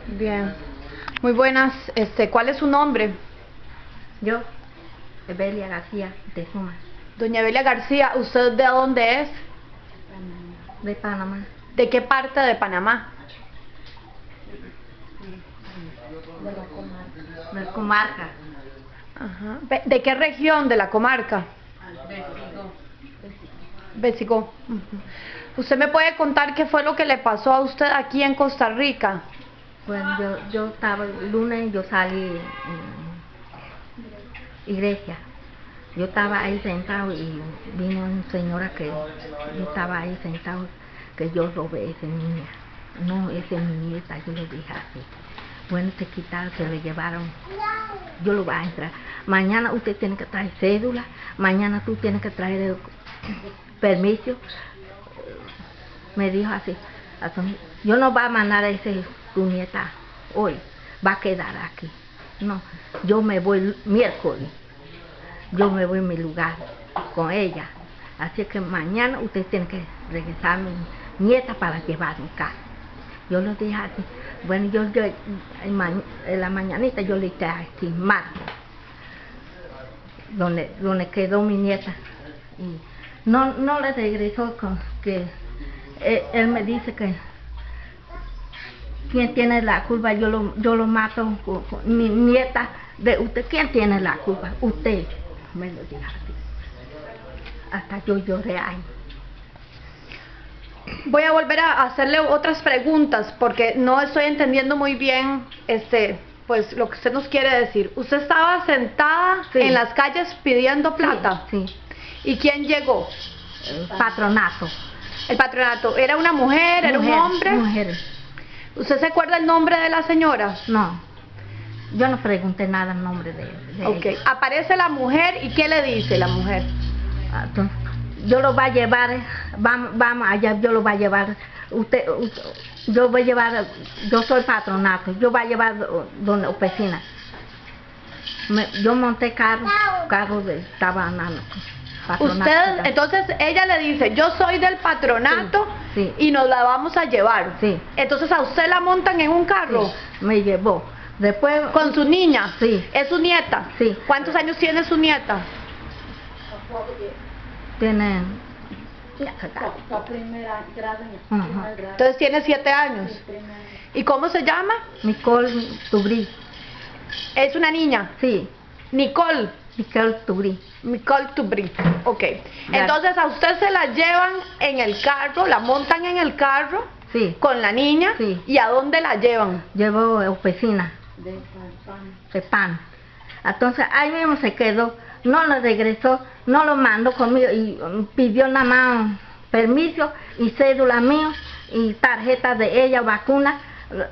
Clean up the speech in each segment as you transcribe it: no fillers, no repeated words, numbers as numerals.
Bien. Muy buenas. ¿Cuál es su nombre? Yo, Evelia García de Suma. Doña Evelia García, ¿usted de dónde es? De Panamá. ¿De qué parte de Panamá? De la comarca. Ajá. ¿De qué región de la comarca? Besigó. Ujú. ¿Usted me puede contar qué fue lo que le pasó a usted aquí en Costa Rica? Bueno, yo estaba el lunes, yo salí en iglesia. Yo estaba ahí sentado y vino una señora que yo estaba ahí sentado, que yo robé esa niña. No, esa es mi nieta, yo lo dije así. Bueno, se quitaron, se lo llevaron. Yo lo voy a entrar. Mañana usted tiene que traer cédula, mañana tú tienes que traer permiso. Me dijo así, yo no voy a mandar a tu nieta hoy, va a quedar aquí. No, yo me voy miércoles, yo me voy a mi lugar con ella. Así que mañana usted tiene que regresar a mi nieta para llevar mi casa. Yo le dije así, bueno, en la mañanita yo le dije aquí, marco, donde quedó mi nieta. Y no le regresó con que él me dice que quién tiene la culpa, yo lo mato con mi nieta de usted. ¿Quién tiene la culpa? Usted, me lo dijo así. Hasta yo lloré ahí. Voy a volver a hacerle otras preguntas porque no estoy entendiendo muy bien pues lo que usted nos quiere decir. ¿Usted estaba sentada en las calles pidiendo plata? Sí. ¿Y quién llegó? El patronato. El patronato. ¿Era una mujer? ¿Era un hombre? Mujer. ¿Usted se acuerda el nombre de la señora? No, yo no pregunté nada el nombre de ok, ella. Aparece la mujer y ¿qué le dice la mujer? Entonces, yo lo voy a llevar, vamos allá, yo lo voy a llevar, yo voy a llevar, yo soy patronato, yo voy a llevar donde oficina. Yo monté carro estaba andando. Usted, entonces ella le dice, yo soy del patronato, sí. Y nos la vamos a llevar. Sí. Entonces a usted la montan en un carro. Sí, me llevó. Después, ¿con su niña? Sí. ¿Es su nieta? Sí. ¿Cuántos años tiene su nieta? Tiene... Entonces tiene 7 años. ¿Y cómo se llama? Nicole Tubrí. ¿Es una niña? Sí. Nicole Tubrí. Nicole Tubrí. Ok. Entonces a usted se la llevan en el carro, la montan en el carro. Sí. Con la niña. Sí. ¿Y a dónde la llevan? Llevo a oficina. De pan. Entonces ahí mismo se quedó. No lo regresó, no lo mandó conmigo y pidió nada más permiso y cédula mío y tarjeta de ella, vacuna.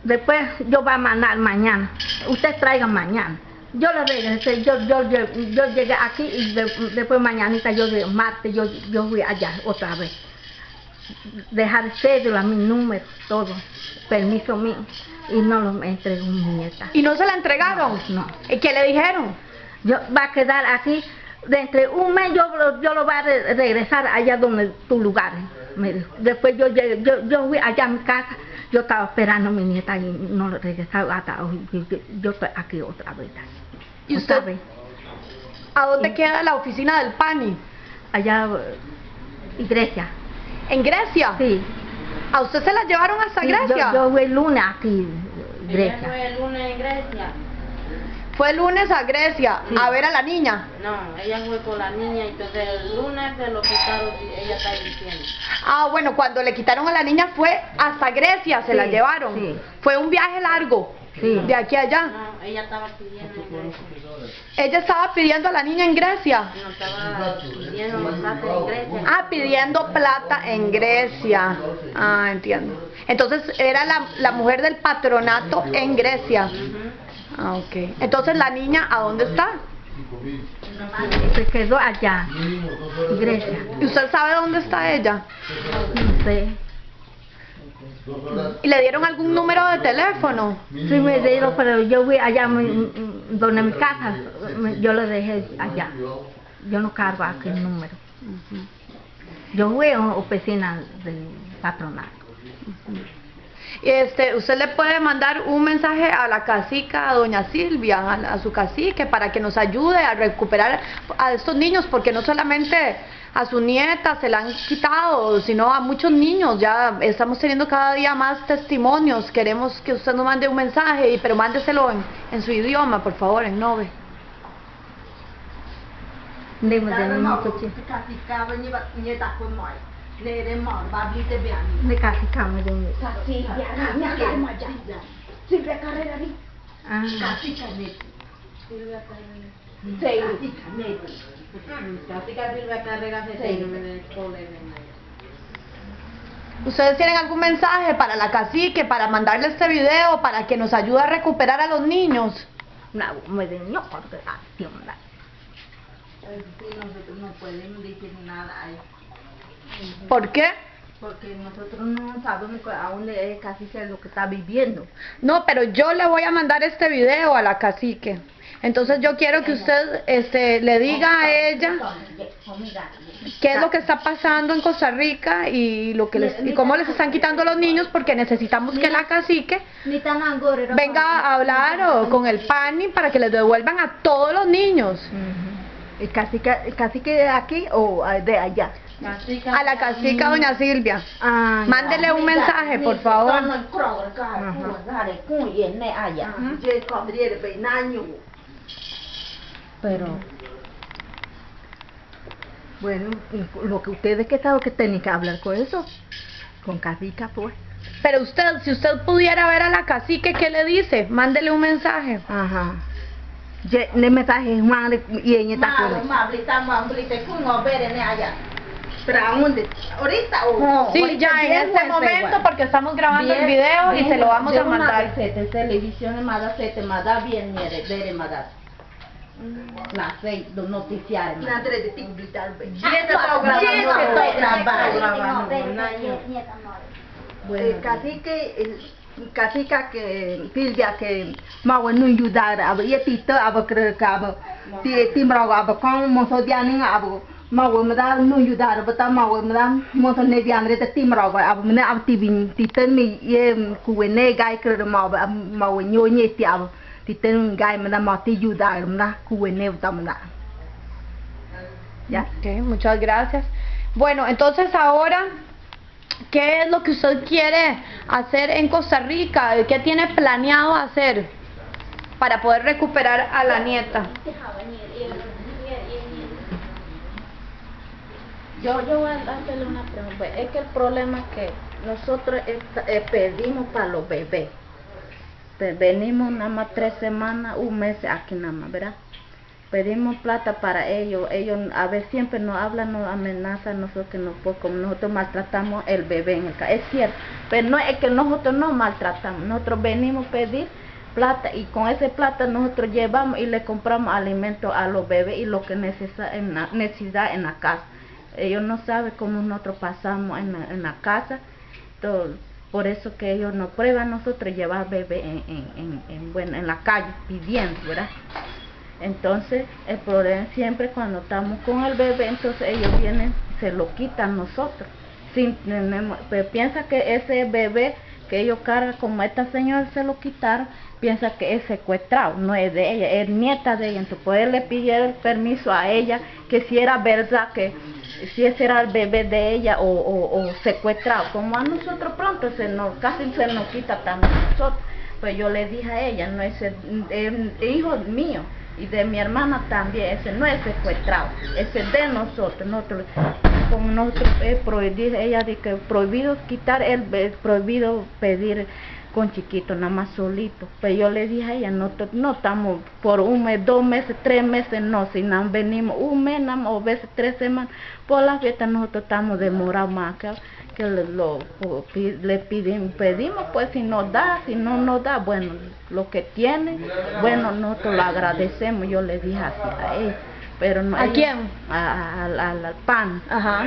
Después yo voy a mandar mañana. Usted traiga mañana. Yo le regresé, yo llegué aquí y después mañanita, martes, yo fui allá otra vez. Dejar cédula, mi número, todo, permiso mío, y no lo me entregó mi nieta. ¿Y no se la entregaron? No. ¿Y qué le dijeron? Yo va a quedar aquí, dentro de un mes yo lo voy a regresar allá donde tu lugar. Me dijo. Después yo llegué, yo fui allá a mi casa, yo estaba esperando a mi nieta y no lo regresaba hasta hoy. Yo estoy aquí otra vez. ¿Y usted? ¿A dónde queda la oficina del PANI? Allá, iglesia. ¿En Grecia? Sí. ¿A usted se la llevaron hasta Grecia? Yo fui el lunes aquí, Grecia. Ella fue el lunes en Grecia. ¿Fue el lunes a Grecia a ver a la niña? No, ella fue con la niña y entonces el lunes se lo quitaron y ella está diciendo. Ah, bueno, cuando le quitaron a la niña fue hasta Grecia, se la llevaron. Sí. Fue un viaje largo, de aquí a allá. No, ella estaba pidiendo en Grecia. Ella estaba pidiendo a la niña en Grecia. No, estaba pidiendo plata en Grecia. Ah, pidiendo plata en Grecia. Ah, entiendo. Entonces era la mujer del patronato en Grecia. Ah, ok. Entonces la niña, ¿a dónde está? Se quedó allá, Grecia. ¿Y usted sabe dónde está ella? No sé. ¿Y le dieron algún número de teléfono? Sí me dieron, pero yo fui allá donde mi casa, yo lo dejé allá. Yo no cargo aquí el número. Yo fui a una oficina del patronato. Usted le puede mandar un mensaje a la cacica, a doña Silvia, a su cacique, para que nos ayude a recuperar a estos niños, porque no solamente a su nieta se la han quitado, sino a muchos niños. Ya estamos teniendo cada día más testimonios. Queremos que usted nos mande un mensaje, pero mándeselo en su idioma, por favor, en Nove. ¿Ustedes tienen algún mensaje para la cacique, para mandarle este video, para que nos ayude a recuperar a los niños? Nosotros no podemos decir nada ahí. ¿Por qué? Porque nosotros no sabemos aún el cacique lo que está viviendo. No, pero yo le voy a mandar este video a la cacique. Entonces yo quiero que usted le diga a ella qué es lo que está pasando en Costa Rica y cómo les están quitando a los niños, porque necesitamos que la cacique venga a hablar con el PANI para que les devuelvan a todos los niños. ¿El cacique de aquí o de allá? A la cacica doña Silvia. Mándele un mensaje, por favor. Pero bueno, lo que ustedes que saben que tienen que hablar con eso, con cacica pues. Pero si usted pudiera ver a la cacique, ¿qué le dice? Mándele un mensaje. Ajá. El mensaje es y ella está sí, ya en este momento, porque estamos grabando el video y se lo vamos a mandar. Televisión bien noticiarios. Cacica que Silvia que mau no ayudar a tita a creo que timbrava con mosodianin abo mau me da no ayudar bata mau me da mosodian de timbrava abo me activin titen mi kuene gai creo mau ñoñeti abo titen gai me da mau te ayudar me da kuene tamna. Ya. Okay, muchas gracias. Bueno, entonces ahora, ¿qué es lo que usted quiere hacer en Costa Rica? ¿Qué tiene planeado hacer para poder recuperar a la nieta? Yo voy a hacerle una pregunta. Es que el problema es que nosotros pedimos para los bebés. Venimos nada más 3 semanas, un mes aquí nada más, ¿verdad? Pedimos plata para ellos a ver siempre nos hablan, nos amenazan nosotros que como nosotros maltratamos el bebé en el caso. Es cierto, pero no es que nosotros no maltratamos, nosotros venimos a pedir plata y con esa plata nosotros llevamos y le compramos alimentos a los bebés y lo que necesita en la casa. Ellos no saben cómo nosotros pasamos en la casa, por eso que ellos no prueban nosotros llevar bebé en la calle pidiendo, ¿verdad? Entonces el problema siempre cuando estamos con el bebé, entonces ellos vienen, se lo quitan nosotros. Pero piensa que ese bebé que ellos cargan, como esta señora se lo quitaron, piensa que es secuestrado, no es de ella, es nieta de ella. Entonces pues él le pidió el permiso a ella, que si era verdad, que si ese era el bebé de ella o secuestrado. Como a nosotros pronto casi se nos quita también a nosotros. Pues yo le dije a ella, no es el hijo mío y de mi hermana también, ese no es secuestrado, ese es de nosotros. Como nosotros dije ella de que prohibido quitar, prohibido pedir con chiquito, nada más solito. Pues yo le dije a ella, no estamos por un mes, 2 meses, 3 meses, no, si no venimos un mes o veces 3 semanas, por la fiesta nosotros estamos demorados más que le pedimos, pues si nos da, si no nos da, bueno, lo que tiene, bueno, nosotros lo agradecemos, yo le dije así a ella. Pero no, ¿a quién? Al PAN. Ajá.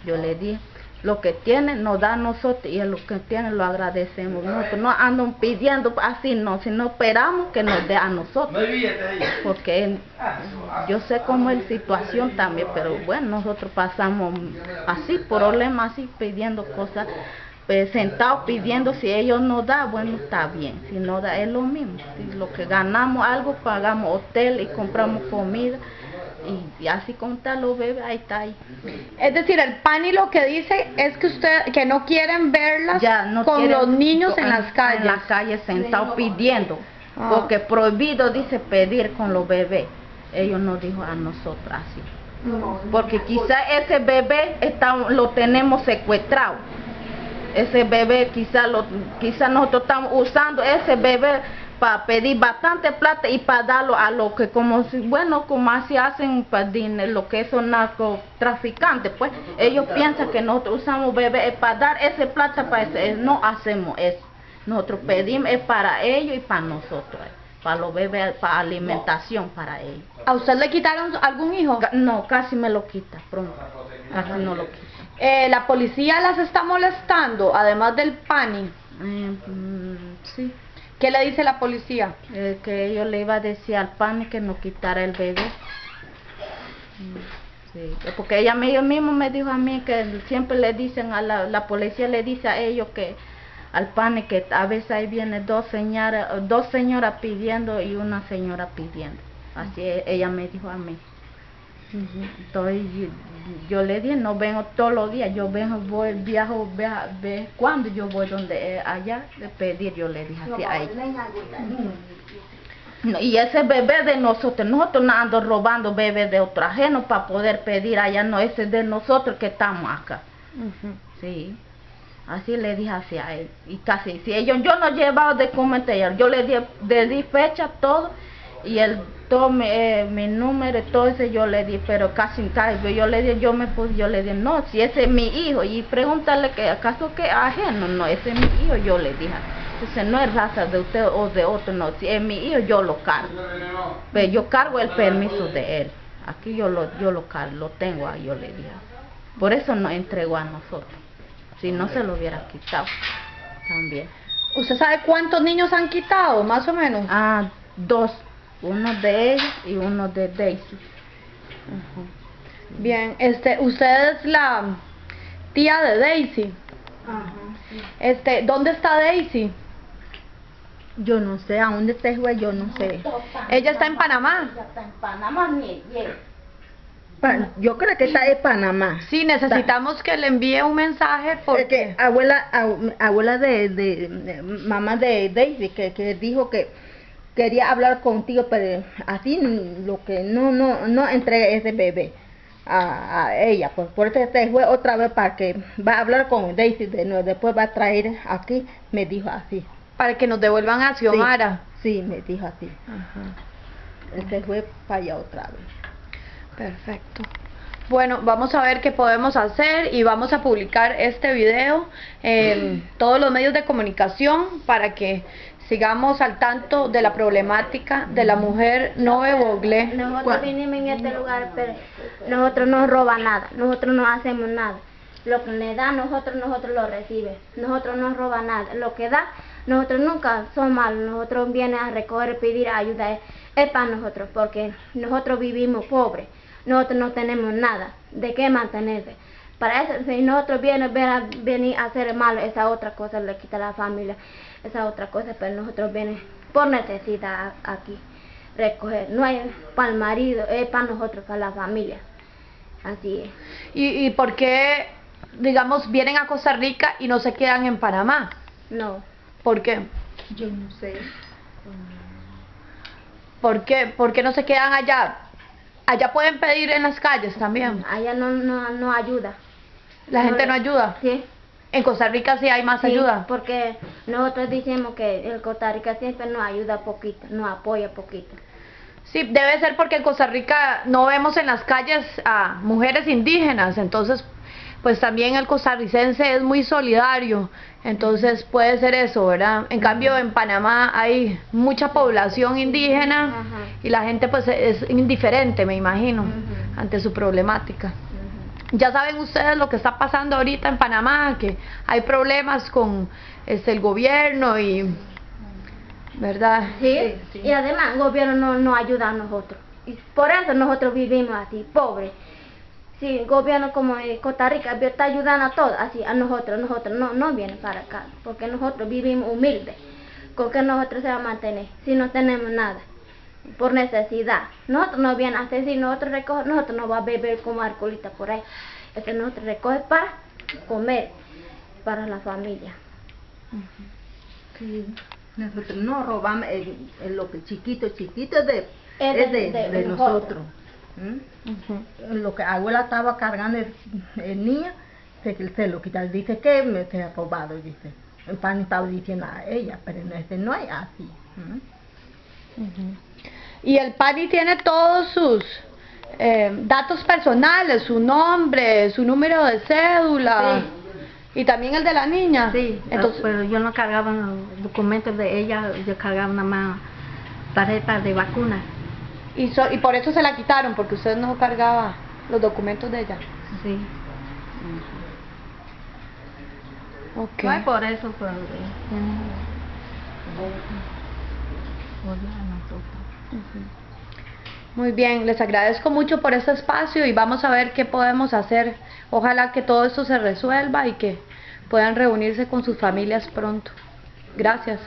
Yo le dije, lo que tiene nos da a nosotros y lo que tiene lo agradecemos. Nosotros no andan pidiendo así, no, sino esperamos que nos dé a nosotros. Porque yo sé cómo es la situación también, pero bueno, nosotros pasamos así, problemas así, pidiendo cosas sentados pidiendo. Si ellos no dan, bueno, está bien. Si no da, es lo mismo. Si lo que ganamos algo, pagamos hotel y compramos comida. Y así como está los bebés, ahí está ahí. Es decir, el PANI lo que dice es que que no quieren verlas Ya no con quieren- los niños en las calles. En las calles sentados pidiendo. Ah. Porque prohibido dice pedir con los bebés. Ellos nos dijo a nosotros así. Porque quizá ese bebé lo tenemos secuestrado. Ese bebé quizá nosotros estamos usando ese bebé para pedir bastante plata y para darlo a lo que como así hacen para lo que son narcotraficantes, pues ellos piensan que nosotros usamos bebés para dar ese plata para ese. No hacemos eso. Nosotros pedimos es para ellos y para nosotros, para los bebés, para alimentación para ellos. ¿A usted le quitaron algún hijo? No, casi me lo quita pronto. Casi no lo quita. ¿La policía las está molestando, además del PANI? Sí. ¿Qué le dice la policía? Que yo le iba a decir al PANI que no quitara el bebé. Sí. Porque ella mismo me dijo a mí que siempre le dicen a la policía le dice a ellos que al PANI que a veces ahí vienen dos señoras pidiendo y una señora pidiendo. Así ella me dijo a mí. Entonces yo le dije, no vengo todos los días, yo vengo, viajo, cuando yo voy donde allá de pedir, yo le dije así a ella. No, y ese bebé de nosotros no ando robando bebés de otro ajeno para poder pedir allá, no, ese es de nosotros que estamos acá. Sí, así le dije así a él. Y casi, si yo no llevaba documento, yo le di fecha, todo, y todo mi número, todo eso yo le di, pero casi yo le di, yo le di, no, si ese es mi hijo, y pregúntale que acaso que ajeno, no, ese es mi hijo, yo le dije. Entonces no es raza de usted o de otro, no, si es mi hijo yo lo cargo, pero yo cargo el permiso de él, aquí yo lo cargo, lo tengo ahí, yo le dije. Por eso no entregó a nosotros, si no se lo hubiera quitado también. ¿Usted sabe cuántos niños han quitado, más o menos? Dos. Uno de ellos y uno de Daisy. Bien, usted es la tía de Daisy. ¿Dónde está Daisy? Yo no sé, ¿a dónde se fue? Yo no sé. Ella está en Panamá. Está en Panamá, Yo creo que está en Panamá. Sí, necesitamos que le envíe un mensaje porque abuela de mamá de Daisy que dijo que quería hablar contigo, pero así lo que no entregue ese bebé a ella, pues por eso se fue otra vez para que va a hablar con Daisy de nuevo, después va a traer aquí, me dijo así. para que nos devuelvan a Xiomara. Sí, me dijo así. Se fue para allá otra vez. Perfecto. Bueno, vamos a ver qué podemos hacer y vamos a publicar este video en todos los medios de comunicación para que sigamos al tanto de la problemática de la mujer Nove Boglé. Nosotros vinimos en este lugar, pero nosotros no roban nada, nosotros no hacemos nada. Lo que le da nosotros lo recibimos. Nosotros no roban nada. Lo que da, nosotros nunca somos malos. Nosotros vienen a recoger, pedir ayuda. Es para nosotros, porque nosotros vivimos pobres. Nosotros no tenemos nada de qué mantenerse. Para eso, si nosotros venir a hacer malo, esa otra cosa le quita a la familia, esa otra cosa, pero nosotros venimos por necesidad aquí, recoger. No es para el marido, es para nosotros, para la familia. Así es. ¿Y por qué, digamos, vienen a Costa Rica y no se quedan en Panamá? No. ¿Por qué? Yo no sé. ¿Por qué? ¿Por qué no se quedan allá? Allá pueden pedir en las calles también. Allá no ayuda. La gente no ayuda. Sí. En Costa Rica sí hay más ayuda. Porque nosotros decimos que el Costa Rica siempre nos ayuda poquito, nos apoya poquito. Sí, debe ser porque en Costa Rica no vemos en las calles a mujeres indígenas, entonces pues también el costarricense es muy solidario, entonces puede ser eso, ¿verdad? En cambio en Panamá hay mucha población indígena y la gente pues es indiferente, me imagino, ante su problemática. Ya saben ustedes lo que está pasando ahorita en Panamá, que hay problemas con el gobierno y... ¿verdad? ¿Sí? Y además el gobierno no ayuda a nosotros. Y por eso nosotros vivimos así, pobres. si el gobierno como Costa Rica está ayudando a todos, así a nosotros no vienen para acá, porque nosotros vivimos humildes. ¿Con qué nosotros se va a mantener si no tenemos nada? Por necesidad. Nosotros no vienen a hacer, si nosotros recogemos, nosotros no vamos a beber como alcoholita por ahí. Nosotros recogemos para comer, para la familia. Sí, nosotros no robamos lo que chiquito es Es de nosotros. Lo que abuela estaba cargando el niño, se lo quitaron, dice que se ha robado, dice. El pan estaba diciendo a ella, pero no es así. Y el PANI tiene todos sus datos personales, su nombre, su número de cédula. Y también el de la niña. Sí, entonces, pero yo no cargaba los documentos de ella, yo cargaba nada más tarjeta de vacuna. y por eso se la quitaron, porque usted no cargaba los documentos de ella. Sí. Ok. No es por eso, pero Muy bien, les agradezco mucho por este espacio y vamos a ver qué podemos hacer. Ojalá que todo esto se resuelva y que puedan reunirse con sus familias pronto. Gracias.